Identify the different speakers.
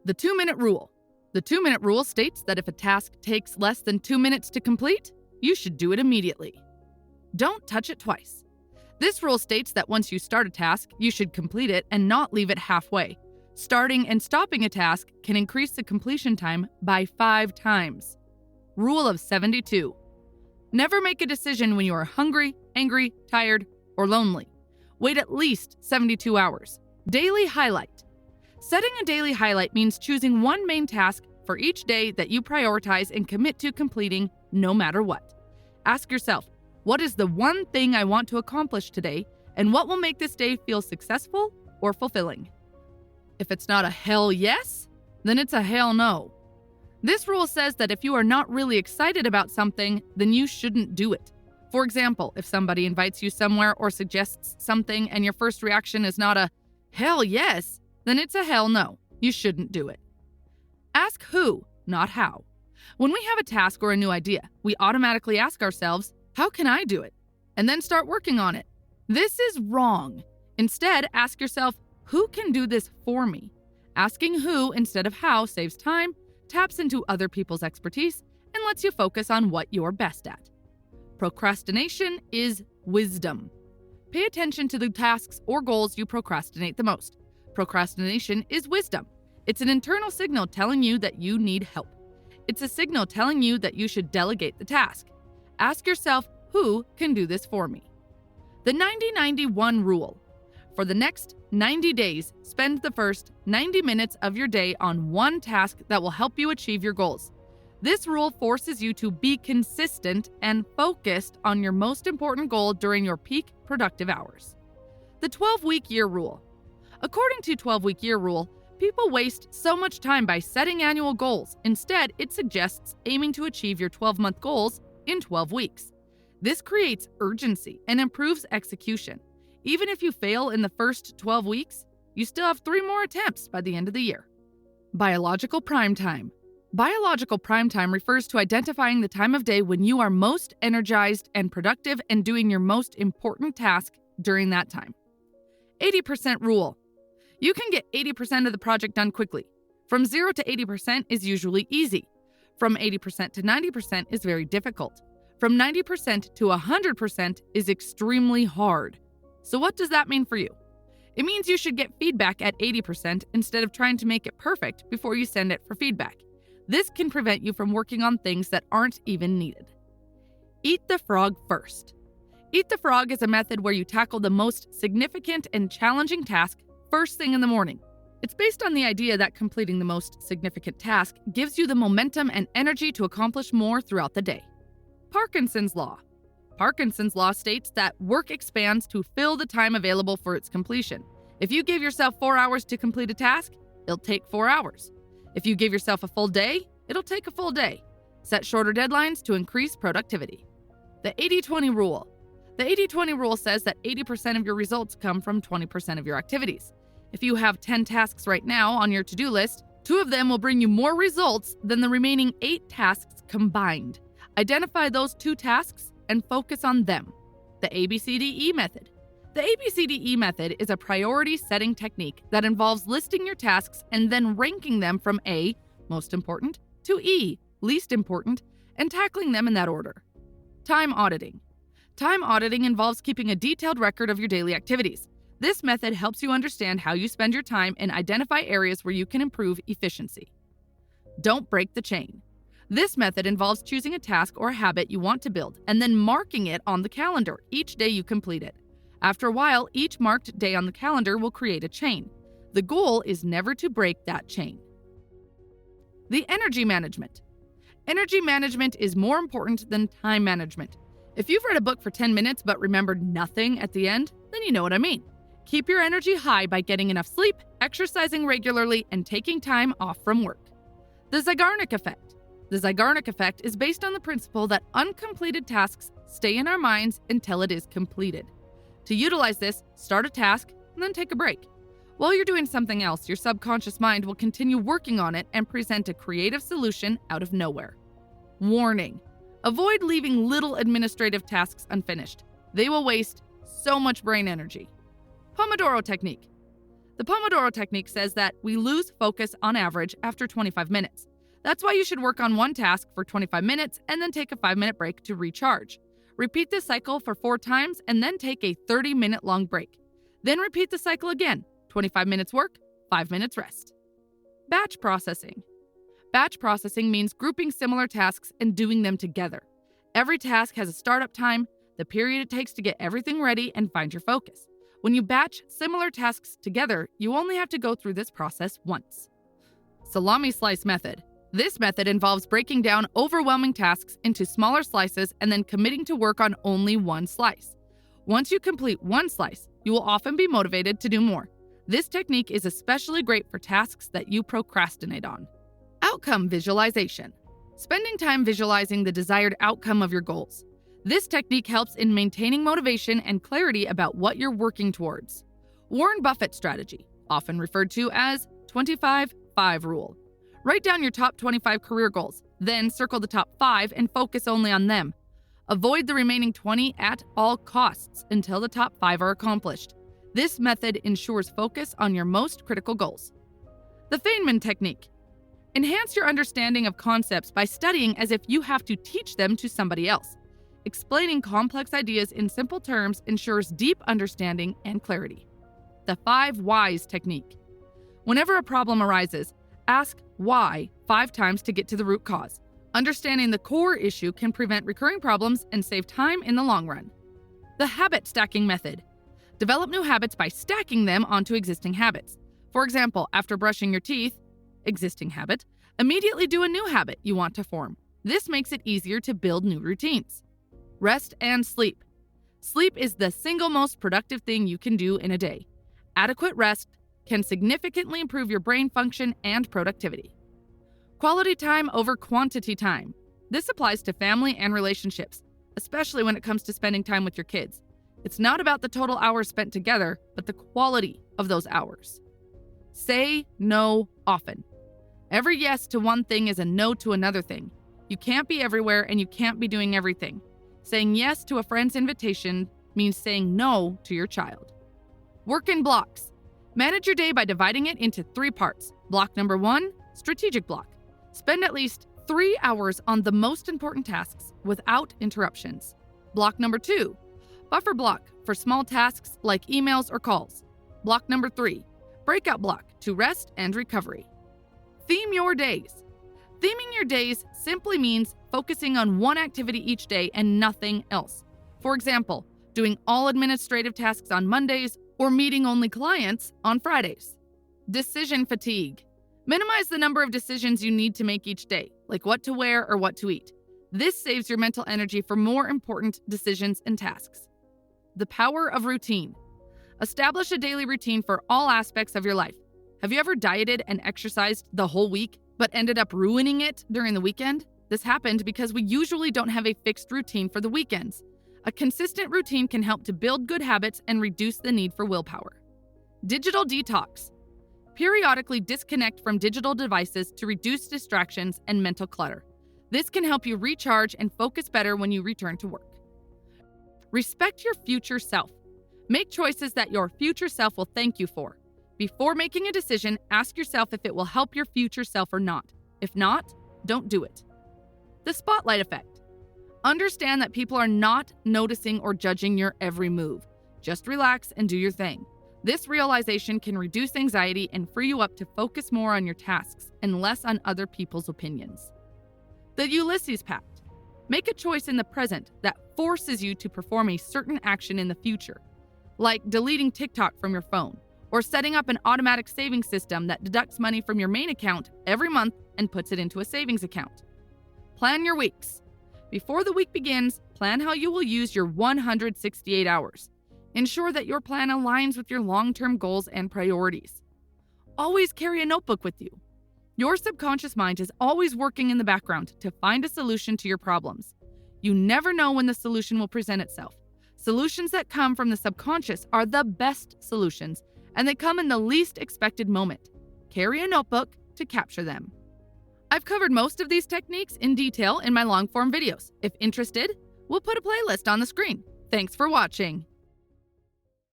Speaker 1: The 2-minute rule. The 2-minute rule states that if a task takes less than 2 minutes to complete, you should do it immediately. Don't touch it twice. This rule states that once you start a task, you should complete it and not leave it halfway. Starting and stopping a task can increase the completion time by 5 times. Rule of 72. Never make a decision when you are hungry, angry, tired, or lonely. Wait at least 72 hours. Daily highlight. Setting a daily highlight means choosing one main task for each day that you prioritize and commit to completing no matter what. Ask yourself, what is the one thing I want to accomplish today, and what will make this day feel successful or fulfilling? If it's not a hell yes, then it's a hell no. This rule says that if you are not really excited about something, then you shouldn't do it. For example, if somebody invites you somewhere or suggests something and your first reaction is not a hell yes, then it's a hell no. You shouldn't do it. Ask who, not how. When we have a task or a new idea, we automatically ask ourselves, how can I do it? And then start working on it. This is wrong. Instead, ask yourself, who can do this for me? Asking who instead of how saves time, taps into other people's expertise, and lets you focus on what you're best at. Procrastination is wisdom. Pay attention to the tasks or goals you procrastinate the most. Procrastination is wisdom. It's an internal signal telling you that you need help. It's a signal telling you that you should delegate the task. Ask yourself, who can do this for me? The 90-90-1 rule. For the next 90 days, spend the first 90 minutes of your day on one task that will help you achieve your goals. This rule forces you to be consistent and focused on your most important goal during your peak productive hours. The 12-week year rule. According to 12-week year rule, people waste so much time by setting annual goals. Instead, it suggests aiming to achieve your 12-month goals in 12 weeks. This creates urgency and improves execution. Even if you fail in the first 12 weeks, you still have 3 more attempts by the end of the year. Biological prime time. Biological prime time refers to identifying the time of day when you are most energized and productive and doing your most important task during that time. 80% rule. You can get 80% of the project done quickly. From 0 to 80% is usually easy. From 80% to 90% is very difficult. From 90% to 100% is extremely hard. So what does that mean for you? It means you should get feedback at 80% instead of trying to make it perfect before you send it for feedback. This can prevent you from working on things that aren't even needed. Eat the frog first. Eat the frog is a method where you tackle the most significant and challenging task first thing in the morning. It's based on the idea that completing the most significant task gives you the momentum and energy to accomplish more throughout the day. Parkinson's Law. Parkinson's Law states that work expands to fill the time available for its completion. If you give yourself 4 hours to complete a task, it'll take 4 hours. If you give yourself a full day, it'll take a full day. Set shorter deadlines to increase productivity. The 80-20 rule. The 80-20 rule says that 80% of your results come from 20% of your activities. If you have 10 tasks right now on your to-do list, 2 of them will bring you more results than the remaining 8 tasks combined. Identify those 2 tasks and focus on them. The ABCDE method. The ABCDE method is a priority setting technique that involves listing your tasks and then ranking them from A, most important, to E, least important, and tackling them in that order. Time auditing. Time auditing involves keeping a detailed record of your daily activities. This method helps you understand how you spend your time and identify areas where you can improve efficiency. Don't break the chain. This method involves choosing a task or a habit you want to build and then marking it on the calendar each day you complete it. After a while, each marked day on the calendar will create a chain. The goal is never to break that chain. The energy management. Energy management is more important than time management. If you've read a book for 10 minutes but remembered nothing at the end, then you know what I mean. Keep your energy high by getting enough sleep, exercising regularly, and taking time off from work. The Zeigarnik effect. The Zeigarnik effect is based on the principle that uncompleted tasks stay in our minds until it is completed. To utilize this, start a task and then take a break. While you're doing something else, your subconscious mind will continue working on it and present a creative solution out of nowhere. Warning: avoid leaving little administrative tasks unfinished. They will waste so much brain energy. Pomodoro technique. The Pomodoro technique says that we lose focus on average after 25 minutes. That's why you should work on one task for 25 minutes and then take a 5-minute break to recharge. Repeat this cycle for 4 times and then take a 30-minute long break. Then repeat the cycle again. 25 minutes work, 5 minutes rest. Batch processing. Batch processing means grouping similar tasks and doing them together. Every task has a startup time, the period it takes to get everything ready and find your focus. When you batch similar tasks together, you only have to go through this process once. Salami slice method. This method involves breaking down overwhelming tasks into smaller slices and then committing to work on only one slice. Once you complete one slice, you will often be motivated to do more. This technique is especially great for tasks that you procrastinate on. Outcome visualization. Spending time visualizing the desired outcome of your goals. This technique helps in maintaining motivation and clarity about what you're working towards. Warren Buffett strategy, often referred to as 25-5 rule. Write down your top 25 career goals, then circle the top 5 and focus only on them. Avoid the remaining 20 at all costs until the top 5 are accomplished. This method ensures focus on your most critical goals. The Feynman technique. Enhance your understanding of concepts by studying as if you have to teach them to somebody else. Explaining complex ideas in simple terms ensures deep understanding and clarity. The 5 whys technique. Whenever a problem arises, ask why 5 times to get to the root cause. Understanding the core issue can prevent recurring problems and save time in the long run. The habit stacking method. Develop new habits by stacking them onto existing habits. For example, after brushing your teeth, existing habit, immediately do a new habit you want to form. This makes it easier to build new routines. Rest and sleep. Sleep is the single most productive thing you can do in a day. Adequate rest can significantly improve your brain function and productivity. Quality time over quantity time. This applies to family and relationships, especially when it comes to spending time with your kids. It's not about the total hours spent together, but the quality of those hours. Say no often. Every yes to one thing is a no to another thing. You can't be everywhere and you can't be doing everything. Saying yes to a friend's invitation means saying no to your child. Work in blocks. Manage your day by dividing it into 3 parts. Block number 1, strategic block. Spend at least 3 hours on the most important tasks without interruptions. Block number 2, buffer block for small tasks like emails or calls. Block number 3, breakout block to rest and recovery. Theme your days. Theming your days simply means focusing on one activity each day and nothing else. For example, doing all administrative tasks on Mondays or meeting only clients on Fridays. Decision fatigue. Minimize the number of decisions you need to make each day, like what to wear or what to eat. This saves your mental energy for more important decisions and tasks. The power of routine. Establish a daily routine for all aspects of your life. Have you ever dieted and exercised the whole week, but ended up ruining it during the weekend? This happened because we usually don't have a fixed routine for the weekends. A consistent routine can help to build good habits and reduce the need for willpower. Digital detox. Periodically disconnect from digital devices to reduce distractions and mental clutter. This can help you recharge and focus better when you return to work. Respect your future self. Make choices that your future self will thank you for. Before making a decision, ask yourself if it will help your future self or not. If not, don't do it. The spotlight effect. Understand that people are not noticing or judging your every move. Just relax and do your thing. This realization can reduce anxiety and free you up to focus more on your tasks and less on other people's opinions. The Ulysses Pact. Make a choice in the present that forces you to perform a certain action in the future, like deleting TikTok from your phone, or setting up an automatic savings system that deducts money from your main account every month and puts it into a savings account. Plan your weeks. Before the week begins, plan how you will use your 168 hours. Ensure that your plan aligns with your long-term goals and priorities. Always carry a notebook with you. Your subconscious mind is always working in the background to find a solution to your problems. You never know when the solution will present itself. Solutions that come from the subconscious are the best solutions, and they come in the least expected moment. Carry a notebook to capture them. I've covered most of these techniques in detail in my long-form videos. If interested, we'll put a playlist on the screen. Thanks for watching.